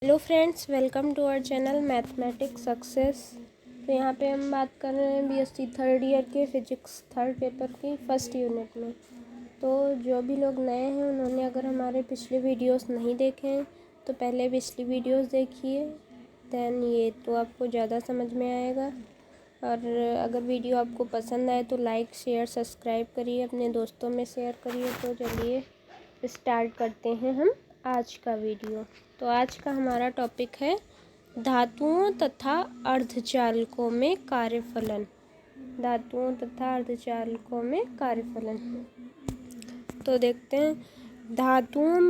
Hello friends, welcome to our channel mathematics success. तो यहाँ पे हम बात कर रहे हैं बीएससी थर्ड ईयर के फिजिक्स थर्ड पेपर की फर्स्ट यूनिट में। तो जो भी लोग नए हैं उन्होंने अगर हमारे पिछले वीडियोस नहीं देखे हैं तो पहले पिछली वीडियोस देखिए, दैन ये तो आपको ज़्यादा समझ में आएगा। और अगर वीडियो आपको पसंद आए तो लाइक शेयर सब्सक्राइब करिए, अपने दोस्तों में शेयर करिए। तो चलिए स्टार्ट करते हैं हम आज का वीडियो। तो आज का हमारा टॉपिक है धातुओं तथा अर्धचालकों में कार्यफलन। धातुओं तथा अर्धचालकों में कार्यफलन। तो देखते हैं, धातुओं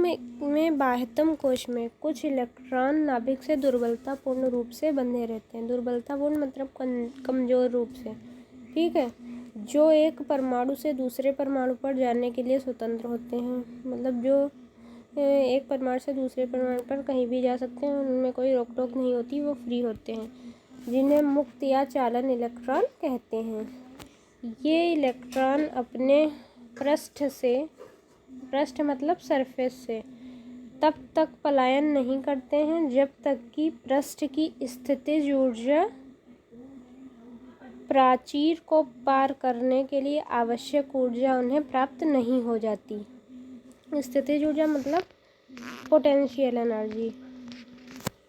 में बाह्यतम कोश में कुछ इलेक्ट्रॉन नाभिक से दुर्बलतापूर्ण रूप से बंधे रहते हैं। दुर्बलतापूर्ण मतलब कमजोर रूप से, ठीक है, जो एक परमाणु से दूसरे परमाणु पर जाने के लिए स्वतंत्र होते हैं। मतलब जो एक परमाणु से दूसरे परमाणु पर कहीं भी जा सकते हैं, उनमें कोई रोक टोक नहीं होती, वो फ्री होते हैं, जिन्हें मुक्त या चालन इलेक्ट्रॉन कहते हैं। ये इलेक्ट्रॉन अपने पृष्ठ मतलब सरफेस से तब तक पलायन नहीं करते हैं जब तक कि पृष्ठ की स्थितिज ऊर्जा प्राचीर को पार करने के लिए आवश्यक ऊर्जा उन्हें प्राप्त नहीं हो जाती। स्थितिज ऊर्जा मतलब पोटेंशियल एनर्जी।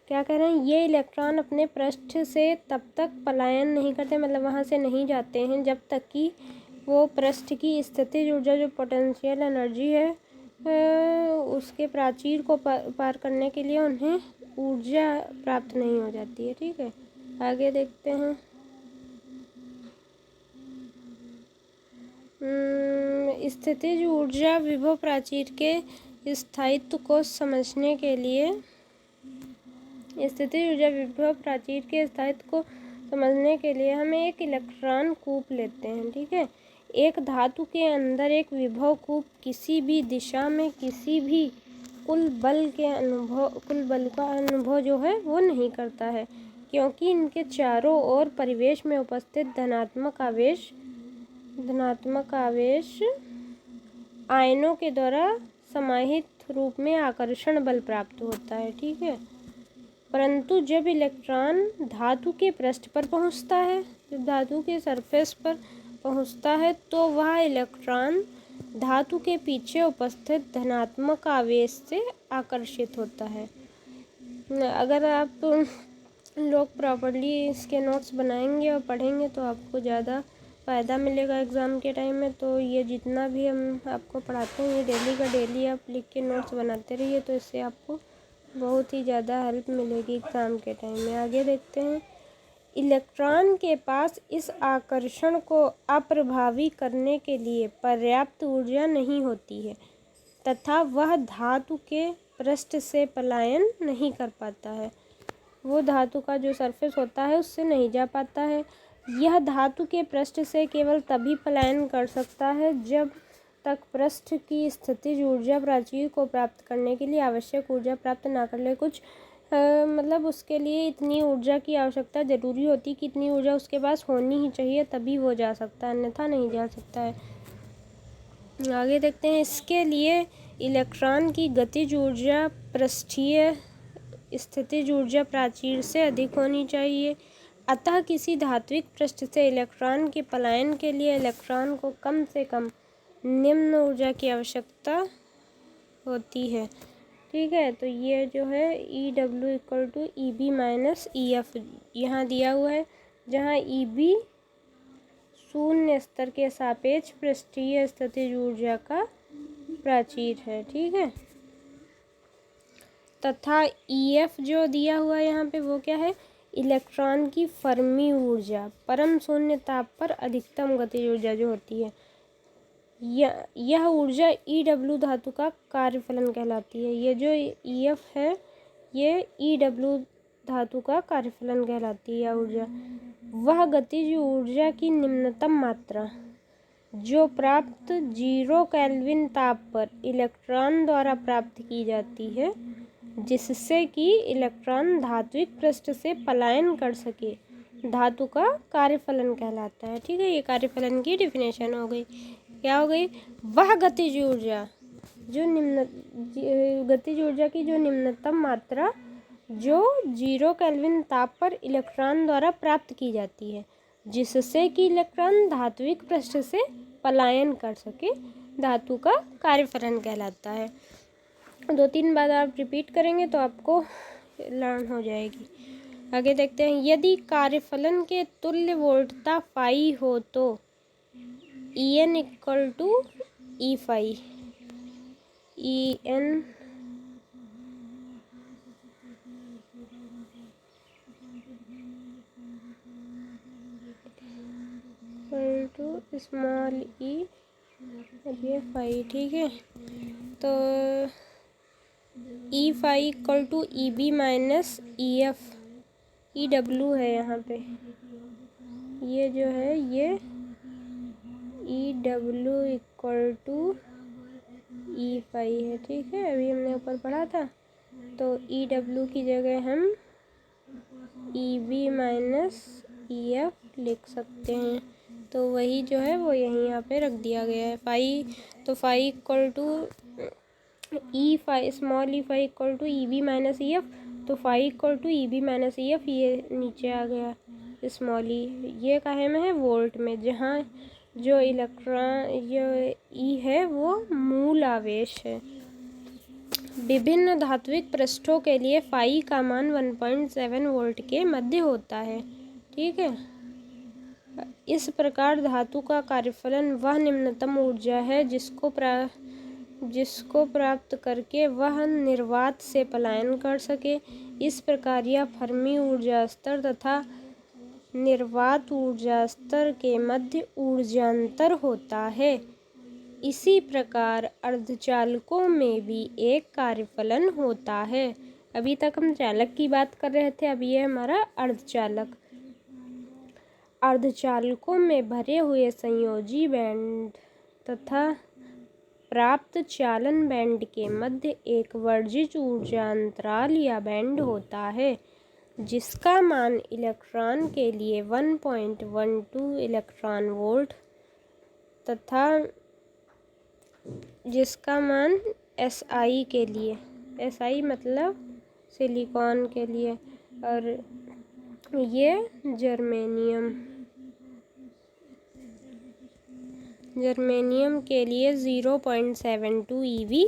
क्या कह रहे हैं, ये इलेक्ट्रॉन अपने पृष्ठ से तब तक पलायन नहीं करते, मतलब वहाँ से नहीं जाते हैं जब तक कि वो पृष्ठ की स्थितिज ऊर्जा जो पोटेंशियल एनर्जी है उसके प्राचीर को पार करने के लिए उन्हें ऊर्जा प्राप्त नहीं हो जाती है। ठीक है, आगे देखते हैं। स्थितिज ऊर्जा विभव प्राचीर के स्थायित्व को समझने के लिए हमें एक इलेक्ट्रॉन कूप लेते हैं। ठीक है, एक धातु के अंदर एक विभव कूप किसी भी दिशा में किसी भी कुल बल का अनुभव जो है वो नहीं करता है, क्योंकि इनके चारों ओर परिवेश में उपस्थित धनात्मक आवेश आयनों के द्वारा समाहित रूप में आकर्षण बल प्राप्त होता है। ठीक है, परंतु जब इलेक्ट्रॉन धातु के पृष्ठ पर पहुंचता है, जब धातु के सरफेस पर पहुंचता है, तो वह इलेक्ट्रॉन धातु के पीछे उपस्थित धनात्मक आवेश से आकर्षित होता है। अगर आप लोग प्रॉपर्ली इसके नोट्स बनाएंगे और पढ़ेंगे तो आपको ज़्यादा फ़ायदा मिलेगा एग्ज़ाम के टाइम में। तो ये जितना भी हम आपको पढ़ाते हैं ये डेली का डेली आप लिख के नोट्स बनाते रहिए, तो इससे आपको बहुत ही ज़्यादा हेल्प मिलेगी एग्ज़ाम के टाइम में। आगे देखते हैं, इलेक्ट्रॉन के पास इस आकर्षण को अप्रभावी करने के लिए पर्याप्त ऊर्जा नहीं होती है तथा वह धातु के पृष्ठ से पलायन नहीं कर पाता है। वो धातु का जो सरफेस होता है उससे नहीं जा पाता है। यह धातु के पृष्ठ से केवल तभी पलायन कर सकता है जब तक पृष्ठ की स्थितिज ऊर्जा प्राचीर को प्राप्त करने के लिए आवश्यक ऊर्जा प्राप्त ना कर ले। कुछ मतलब उसके लिए इतनी ऊर्जा की आवश्यकता ज़रूरी होती कि इतनी ऊर्जा उसके पास होनी ही चाहिए, तभी वो जा सकता है, अन्यथा नहीं जा सकता है। आगे देखते हैं, इसके लिए इलेक्ट्रॉन की गतिज ऊर्जा पृष्ठीय स्थितिज ऊर्जा प्राचीर से अधिक होनी चाहिए। अतः किसी धात्विक पृष्ठ से इलेक्ट्रॉन के पलायन के लिए इलेक्ट्रॉन को कम से कम निम्न ऊर्जा की आवश्यकता होती है। ठीक है, तो ये जो है EW equal to EB minus EF यहाँ दिया हुआ है, जहाँ EB शून्य स्तर के सापेक्ष पृष्ठीय स्थितिज ऊर्जा का प्राचीर है। ठीक है, तथा EF जो दिया हुआ है यहाँ पे वो क्या है, इलेक्ट्रॉन की फर्मी ऊर्जा, परम शून्य ताप पर अधिकतम गतिज ऊर्जा जो होती है, यह ऊर्जा EW धातु का कार्यफलन कहलाती है। ये जो EF है ये EW धातु का कार्यफलन कहलाती है ऊर्जा। वह गतिज ऊर्जा की निम्नतम मात्रा जो प्राप्त 0 केल्विन ताप पर इलेक्ट्रॉन द्वारा प्राप्त की जाती है, जिससे कि इलेक्ट्रॉन धात्विक पृष्ठ से पलायन कर सके, धातु का कार्यफलन कहलाता है। ठीक है, ये कार्यफलन की डेफिनेशन हो गई। क्या हो गई, वह गतिज ऊर्जा जो गतिज ऊर्जा की जो निम्नतम मात्रा जो 0 केल्विन ताप पर इलेक्ट्रॉन द्वारा प्राप्त की जाती है, जिससे कि इलेक्ट्रॉन धात्विक पृष्ठ से पलायन कर सके, धातु का कार्यफलन कहलाता है। 2-3 बार आप रिपीट करेंगे तो आपको लर्न हो जाएगी। आगे देखते हैं, यदि कार्यफलन के तुल्य वोल्टता फाई हो तो En equal to E phi, En equal to small E, अब ये फाई, ठीक है। तो E phi equal to E B minus E F, E W है यहाँ पे, ये जो है ये E W equal to E phi है, ठीक है। अभी हमने ऊपर पढ़ा था, तो ई डब्ल्यू की जगह हम E B minus E F लिख सकते हैं। तो वही जो है वो यहीं यहाँ पे रख दिया गया है। फाई, तो phi equal to E phi, small E phi equal to E B minus E F, तो phi equal to E B minus E F, ये नीचे आ गया स्मॉल ई। ये काहे में है? वोल्ट में, जहाँ जो इलेक्ट्रॉन, ये ई है वो मूल आवेश है। विभिन्न धात्विक पृष्ठों के लिए फाई का मान 1.7 वोल्ट के मध्य होता है, ठीक है। इस प्रकार धातु का कार्यफलन वह निम्नतम ऊर्जा है जिसको प्राप्त करके वह निर्वात से पलायन कर सके। इस प्रकार यह फर्मी ऊर्जा स्तर तथा निर्वात ऊर्जा स्तर के मध्य ऊर्जांतर होता है। इसी प्रकार अर्धचालकों में भी एक कार्यफलन होता है। अभी तक हम चालक की बात कर रहे थे, अभी ये हमारा अर्धचालक। अर्धचालकों में भरे हुए संयोजी बैंड तथा प्राप्त चालन बैंड के मध्य एक वर्जित ऊर्जा अंतराल या बैंड होता है, जिसका मान इलेक्ट्रॉन के लिए 1.12 इलेक्ट्रॉन वोल्ट तथा जिसका मान SI के लिए, SI मतलब सिलिकॉन के लिए, और ये जर्मेनियम के लिए 0.72 eV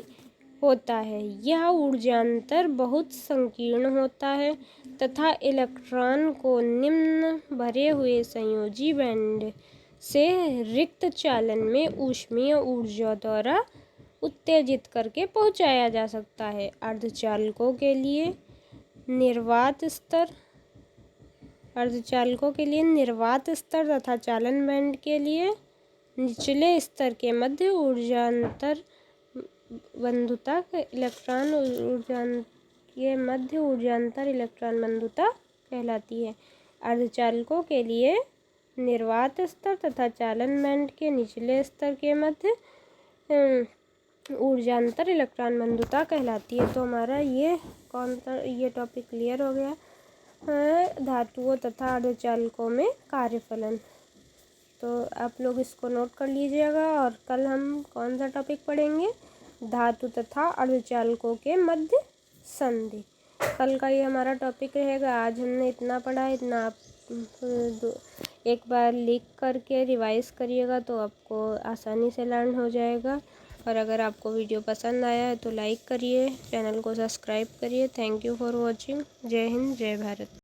होता है। यह ऊर्जांतर बहुत संकीर्ण होता है तथा इलेक्ट्रॉन को निम्न भरे हुए संयोजी बैंड से रिक्त चालन में ऊष्मीय ऊर्जा द्वारा उत्तेजित करके पहुंचाया जा सकता है। अर्धचालकों के लिए निर्वात स्तर तथा चालन बैंड के लिए निचले स्तर के मध्य ऊर्जांतर बंधुता इलेक्ट्रॉन बंधुता कहलाती है। अर्धचालकों के लिए निर्वात स्तर तथा चालन बैंड के निचले स्तर के मध्य ऊर्जांतर इलेक्ट्रॉन बंधुता कहलाती है। तो हमारा ये टॉपिक क्लियर हो गया, धातुओं तथा अर्धचालकों में कार्यफलन। तो आप लोग इसको नोट कर लीजिएगा, और कल हम कौन सा टॉपिक पढ़ेंगे? धातु तथा अर्धचालकों के मध्य संधि। कल का ये हमारा टॉपिक रहेगा। आज हमने इतना पढ़ा, इतना आप एक बार लिख करके रिवाइज करिएगा तो आपको आसानी से लर्न हो जाएगा। और अगर आपको वीडियो पसंद आया है तो लाइक करिए, चैनल को सब्सक्राइब करिए। Thank you for watching. जय हिंद, जय भारत।